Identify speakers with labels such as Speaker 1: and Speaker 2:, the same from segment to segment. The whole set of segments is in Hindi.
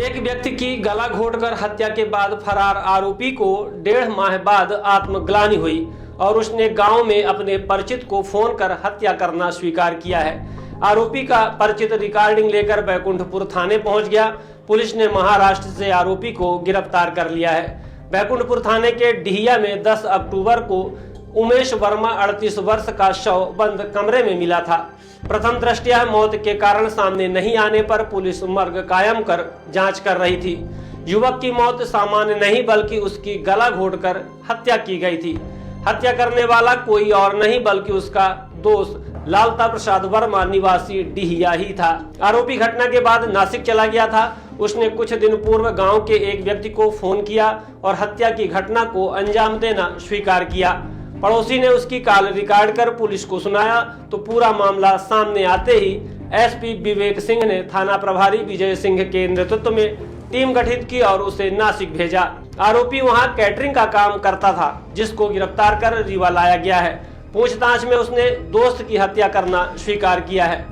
Speaker 1: एक व्यक्ति की गला घोंटकर हत्या के बाद फरार आरोपी को 1.5 माह बाद आत्मग्लानि हुई और उसने गांव में अपने परिचित को फोन कर हत्या करना स्वीकार किया है। आरोपी का परिचित रिकॉर्डिंग लेकर बैकुंठपुर थाने पहुंच गया। पुलिस ने महाराष्ट्र से आरोपी को गिरफ्तार कर लिया है। बैकुंठपुर थाने के डिहिया में 10 अक्टूबर को उमेश वर्मा 38 वर्ष का शव बंद कमरे में मिला था। प्रथम दृष्टया मौत के कारण सामने नहीं आने पर पुलिस मर्ग कायम कर जांच कर रही थी। युवक की मौत सामान्य नहीं बल्कि उसकी गला घोंटकर हत्या की गई थी। हत्या करने वाला कोई और नहीं बल्कि उसका दोस्त लालता प्रसाद वर्मा निवासी डिहिया ही था। आरोपी घटना के बाद नासिक चला गया था। उसने कुछ दिन पूर्व गांव के एक व्यक्ति को फोन किया और हत्या की घटना को अंजाम देना स्वीकार किया। पड़ोसी ने उसकी कॉल रिकॉर्ड कर पुलिस को सुनाया तो पूरा मामला सामने आते ही एसपी विवेक सिंह ने थाना प्रभारी विजय सिंह के नेतृत्व में टीम गठित की और उसे नासिक भेजा। आरोपी वहां कैटरिंग का काम करता था, जिसको गिरफ्तार कर रीवा लाया गया है। पूछताछ में उसने दोस्त की हत्या करना स्वीकार किया है।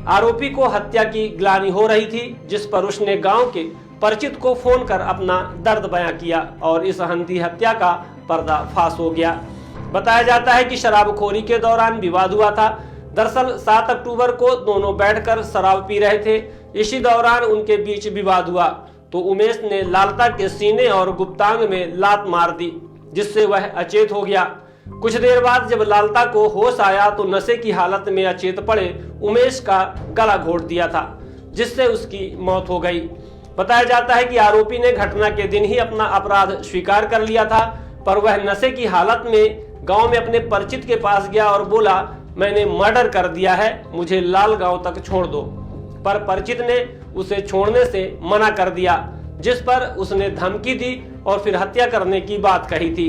Speaker 1: आरोपी को हत्या की ग्लानि हो रही थी, जिस पर उसने गांव के परिचित को फोन कर अपना दर्द बयां किया और इस हंती हत्या का पर्दाफाश हो गया। बताया जाता है कि शराबखोरी के दौरान विवाद हुआ था। दरअसल 7 अक्टूबर को दोनों बैठकर शराब पी रहे थे। इसी दौरान उनके बीच विवाद हुआ तो उमेश ने लालता के सीने और गुप्तांग में लात मार दी, जिससे वह अचेत हो गया। कुछ देर बाद जब लालता को होश आया तो नशे की हालत में अचेत पड़े उमेश का गला घोंट दिया था, जिससे उसकी मौत हो गई। बताया जाता है कि आरोपी ने घटना के दिन ही अपना अपराध स्वीकार कर लिया था, पर वह नशे की हालत में गांव में अपने परिचित के पास गया और बोला, मैंने मर्डर कर दिया है, मुझे लाल गांव तक छोड़ दो। पर परिचित ने उसे छोड़ने से मना कर दिया, जिस पर उसने धमकी दी और फिर हत्या करने की बात कही थी।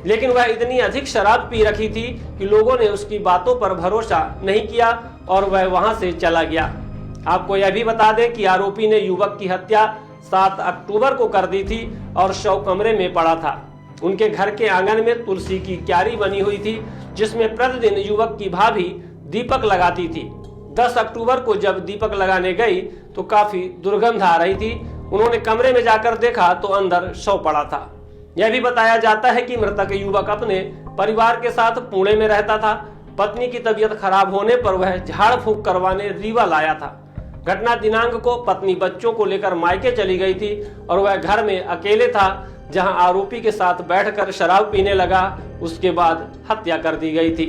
Speaker 1: लेकिन वह इतनी अधिक शराब पी रखी थी कि लोगों ने उसकी बातों पर भरोसा नहीं किया और वह वहां से चला गया। आपको यह भी बता दें कि आरोपी ने युवक की हत्या 7 अक्टूबर को कर दी थी और शव कमरे में पड़ा था। उनके घर के आंगन में तुलसी की क्यारी बनी हुई थी, जिसमें प्रतिदिन युवक की भाभी दीपक लगाती थी। 10 अक्टूबर को जब दीपक लगाने गई तो काफी दुर्गंध आ रही थी। उन्होंने कमरे में जाकर देखा तो अंदर शव पड़ा था। यह भी बताया जाता है कि मृतक युवक अपने परिवार के साथ पुणे में रहता था। पत्नी की तबीयत खराब होने पर वह झाड़ फूंक करवाने रीवा लाया था। घटना दिनांक को पत्नी बच्चों को लेकर मायके चली गई थी और वह घर में अकेले था, जहां आरोपी के साथ बैठकर शराब पीने लगा। उसके बाद हत्या कर दी गई थी।